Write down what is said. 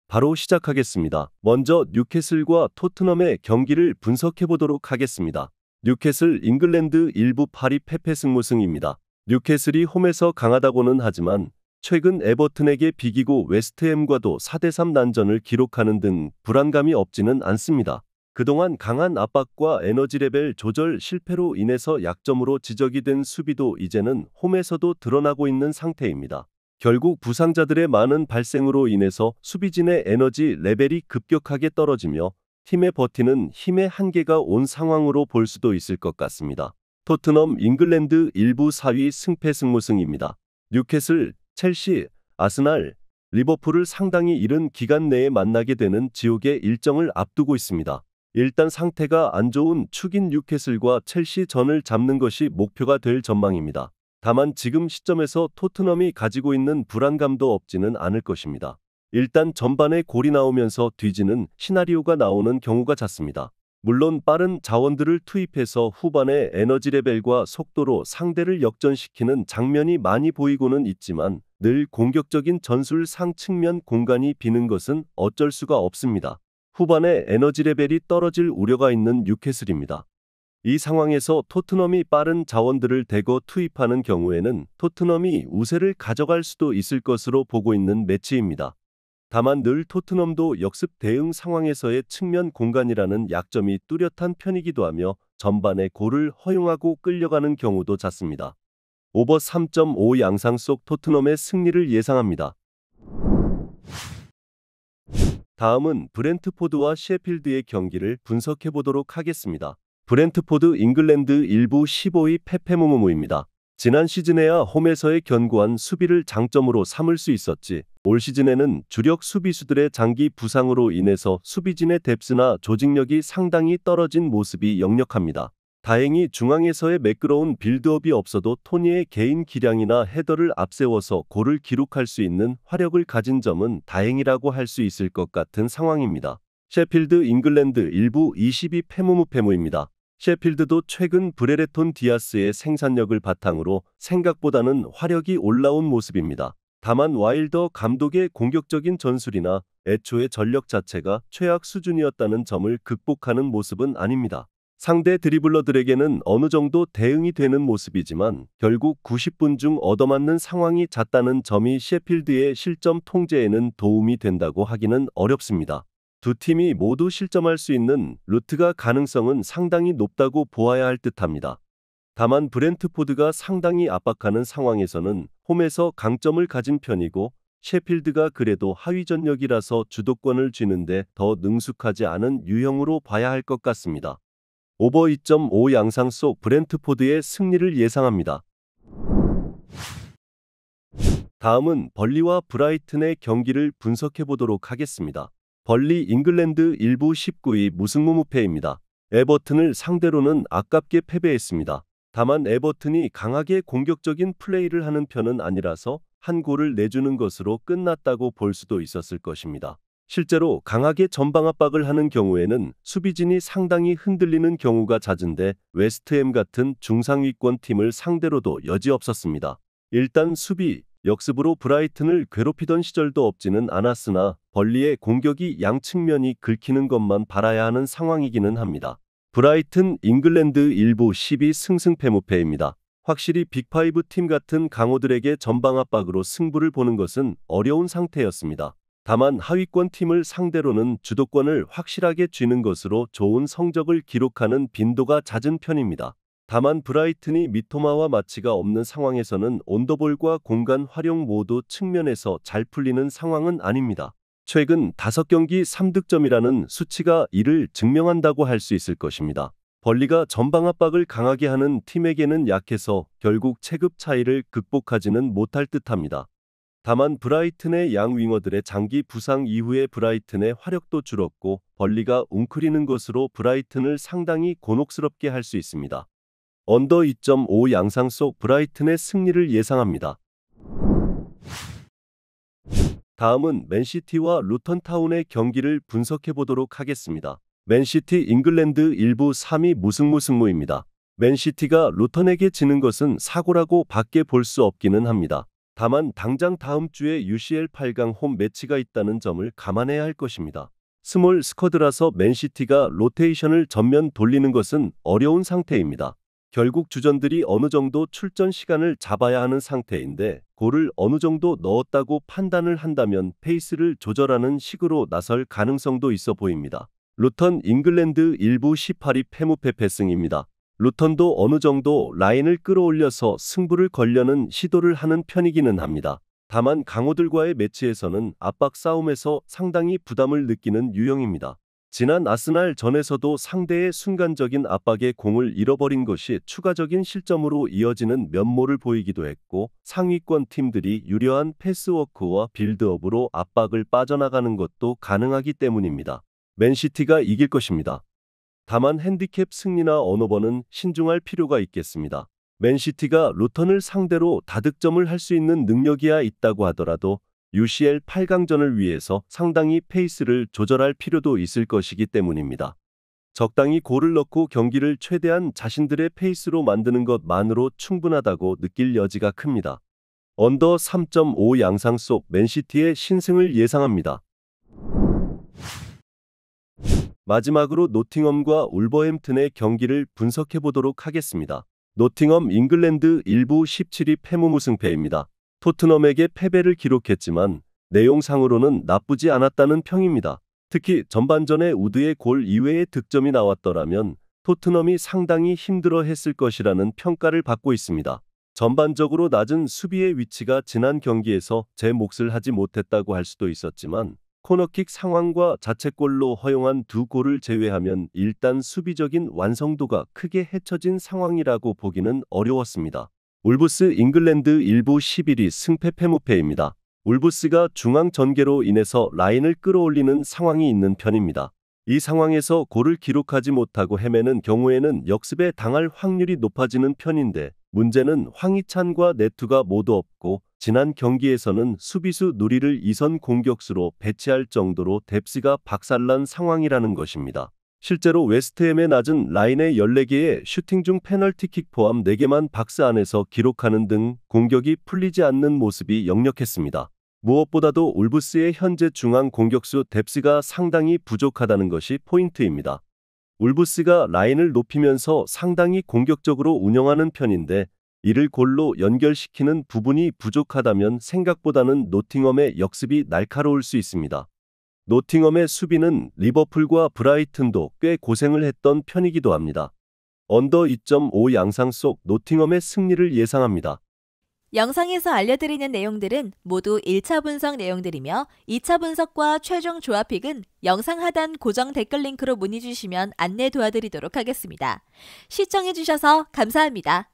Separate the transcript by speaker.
Speaker 1: 바로 시작하겠습니다. 먼저 뉴캐슬과 토트넘의 경기를 분석해보도록 하겠습니다. 뉴캐슬 잉글랜드 일부 파리 패패 승무승입니다. 뉴캐슬이 홈에서 강하다고는 하지만 최근 에버튼에게 비기고 웨스트햄과도 4대3 난전을 기록하는 등 불안감이 없지는 않습니다. 그동안 강한 압박과 에너지 레벨 조절 실패로 인해서 약점으로 지적이 된 수비도 이제는 홈에서도 드러나고 있는 상태입니다. 결국 부상자들의 많은 발생으로 인해서 수비진의 에너지 레벨이 급격하게 떨어지며 팀의 버티는 힘의 한계가 온 상황으로 볼 수도 있을 것 같습니다. 토트넘 잉글랜드 일부 4위 승패 승무승입니다. 뉴캐슬, 첼시, 아스날, 리버풀을 상당히 이른 기간 내에 만나게 되는 지옥의 일정을 앞두고 있습니다. 일단 상태가 안 좋은 축인 뉴캐슬과 첼시 전을 잡는 것이 목표가 될 전망입니다. 다만 지금 시점에서 토트넘이 가지고 있는 불안감도 없지는 않을 것입니다. 일단 전반에 골이 나오면서 뒤지는 시나리오가 나오는 경우가 잦습니다. 물론 빠른 자원들을 투입해서 후반에 에너지 레벨과 속도로 상대를 역전시키는 장면이 많이 보이고는 있지만 늘 공격적인 전술상 측면 공간이 비는 것은 어쩔 수가 없습니다. 후반에 에너지 레벨이 떨어질 우려가 있는 뉴캐슬입니다. 이 상황에서 토트넘이 빠른 자원들을 대거 투입하는 경우에는 토트넘이 우세를 가져갈 수도 있을 것으로 보고 있는 매치입니다. 다만 늘 토트넘도 역습 대응 상황에서의 측면 공간이라는 약점이 뚜렷한 편이기도 하며 전반에 골을 허용하고 끌려가는 경우도 잦습니다. 오버 3.5 양상 속 토트넘의 승리를 예상합니다. 다음은 브렌트포드와 셰필드의 경기를 분석해보도록 하겠습니다. 브렌트포드 잉글랜드 일부 15위 패패무무무입니다. 지난 시즌에야 홈에서의 견고한 수비를 장점으로 삼을 수 있었지 올 시즌에는 주력 수비수들의 장기 부상으로 인해서 수비진의 뎁스나 조직력이 상당히 떨어진 모습이 역력합니다. 다행히 중앙에서의 매끄러운 빌드업이 없어도 토니의 개인 기량이나 헤더를 앞세워서 골을 기록할 수 있는 화력을 가진 점은 다행이라고 할 수 있을 것 같은 상황입니다. 셰필드 잉글랜드 일부 22 패무무패무입니다. 셰필드도 최근 브레레톤 디아스의 생산력을 바탕으로 생각보다는 화력이 올라온 모습입니다. 다만 와일더 감독의 공격적인 전술이나 애초에 전력 자체가 최악 수준이었다는 점을 극복하는 모습은 아닙니다. 상대 드리블러들에게는 어느 정도 대응이 되는 모습이지만 결국 90분 중 얻어맞는 상황이 잦다는 점이 셰필드의 실점 통제에는 도움이 된다고 하기는 어렵습니다. 두 팀이 모두 실점할 수 있는 루트가 가능성은 상당히 높다고 보아야 할 듯합니다. 다만 브렌트포드가 상당히 압박하는 상황에서는 홈에서 강점을 가진 편이고 셰필드가 그래도 하위 전력이라서 주도권을 쥐는데 더 능숙하지 않은 유형으로 봐야 할 것 같습니다. 오버 2.5 양상 속 브렌트포드의 승리를 예상합니다. 다음은 벌리와 브라이튼의 경기를 분석해보도록 하겠습니다. 벌리 잉글랜드 일부 19위 무승무무패입니다. 에버튼을 상대로는 아깝게 패배했습니다. 다만 에버튼이 강하게 공격적인 플레이를 하는 편은 아니라서 한 골을 내주는 것으로 끝났다고 볼 수도 있었을 것입니다. 실제로 강하게 전방 압박을 하는 경우에는 수비진이 상당히 흔들리는 경우가 잦은데 웨스트햄 같은 중상위권 팀을 상대로도 여지없었습니다. 일단 수비, 역습으로 브라이튼을 괴롭히던 시절도 없지는 않았으나 벌리의 공격이 양 측면이 긁히는 것만 바라야 하는 상황이기는 합니다. 브라이튼 잉글랜드 일부 12 승승패무패입니다. 확실히 빅5 팀 같은 강호들에게 전방 압박으로 승부를 보는 것은 어려운 상태였습니다. 다만 하위권 팀을 상대로는 주도권을 확실하게 쥐는 것으로 좋은 성적을 기록하는 빈도가 잦은 편입니다. 다만 브라이튼이 미토마와 마치가 없는 상황에서는 온더볼과 공간 활용 모두 측면에서 잘 풀리는 상황은 아닙니다. 최근 5경기 3득점이라는 수치가 이를 증명한다고 할 수 있을 것입니다. 벌리가 전방 압박을 강하게 하는 팀에게는 약해서 결국 체급 차이를 극복하지는 못할 듯합니다. 다만 브라이튼의 양 윙어들의 장기 부상 이후에 브라이튼의 화력도 줄었고 벌리가 웅크리는 것으로 브라이튼을 상당히 곤혹스럽게 할 수 있습니다. 언더 2.5 양상 속 브라이튼의 승리를 예상합니다. 다음은 맨시티와 루턴타운의 경기를 분석해보도록 하겠습니다. 맨시티 잉글랜드 일부 3위 무승무승무입니다. 맨시티가 루턴에게 지는 것은 사고라고 밖에 볼 수 없기는 합니다. 다만 당장 다음 주에 UCL 8강 홈 매치가 있다는 점을 감안해야 할 것입니다. 스몰 스쿼드라서 맨시티가 로테이션을 전면 돌리는 것은 어려운 상태입니다. 결국 주전들이 어느 정도 출전 시간을 잡아야 하는 상태인데 골을 어느 정도 넣었다고 판단을 한다면 페이스를 조절하는 식으로 나설 가능성도 있어 보입니다. 루턴 잉글랜드 일부 18위 패무패 패승입니다. 루턴도 어느 정도 라인을 끌어올려서 승부를 걸려는 시도를 하는 편이기는 합니다. 다만 강호들과의 매치에서는 압박 싸움에서 상당히 부담을 느끼는 유형입니다. 지난 아스날 전에서도 상대의 순간적인 압박에 공을 잃어버린 것이 추가적인 실점으로 이어지는 면모를 보이기도 했고 상위권 팀들이 유려한 패스워크와 빌드업으로 압박을 빠져나가는 것도 가능하기 때문입니다. 맨시티가 이길 것입니다. 다만 핸디캡 승리나 언오버는 신중할 필요가 있겠습니다. 맨시티가 루턴을 상대로 다득점을 할 수 있는 능력이야 있다고 하더라도 UCL 8강전을 위해서 상당히 페이스를 조절할 필요도 있을 것이기 때문입니다. 적당히 골을 넣고 경기를 최대한 자신들의 페이스로 만드는 것만으로 충분하다고 느낄 여지가 큽니다. 언더 3.5 양상 속 맨시티의 신승을 예상합니다. 마지막으로 노팅엄과 울버햄튼의 경기를 분석해 보도록 하겠습니다. 노팅엄 잉글랜드 일부 17위 패무무승패입니다. 토트넘에게 패배를 기록했지만 내용상으로는 나쁘지 않았다는 평입니다. 특히 전반전에 우드의 골 이외의 득점이 나왔더라면 토트넘이 상당히 힘들어했을 것이라는 평가를 받고 있습니다. 전반적으로 낮은 수비의 위치가 지난 경기에서 제 몫을 하지 못했다고 할 수도 있었지만 코너킥 상황과 자책골로 허용한 두 골을 제외하면 일단 수비적인 완성도가 크게 해쳐진 상황이라고 보기는 어려웠습니다. 울브스 잉글랜드 일부 11위 승패 패무패입니다. 울브스가 중앙 전개로 인해서 라인을 끌어올리는 상황이 있는 편입니다. 이 상황에서 골을 기록하지 못하고 헤매는 경우에는 역습에 당할 확률이 높아지는 편인데 문제는 황희찬과 네투가 모두 없고 지난 경기에서는 수비수 누리를 2선 공격수로 배치할 정도로 뎁스가 박살난 상황이라는 것입니다. 실제로 웨스트햄의 낮은 라인의 14개의 슈팅 중 페널티킥 포함 4개만 박스 안에서 기록하는 등 공격이 풀리지 않는 모습이 역력했습니다. 무엇보다도 울브스의 현재 중앙 공격수 뎁스가 상당히 부족하다는 것이 포인트입니다. 울브스가 라인을 높이면서 상당히 공격적으로 운영하는 편인데 이를 골로 연결시키는 부분이 부족하다면 생각보다는 노팅엄의 역습이 날카로울 수 있습니다. 노팅엄의 수비는 리버풀과 브라이튼도 꽤 고생을 했던 편이기도 합니다. 언더 2.5 양상 속 노팅엄의 승리를 예상합니다.
Speaker 2: 영상에서 알려드리는 내용들은 모두 1차 분석 내용들이며 2차 분석과 최종 조합픽은 영상 하단 고정 댓글 링크로 문의 주시면 안내 도와드리도록 하겠습니다. 시청해주셔서 감사합니다.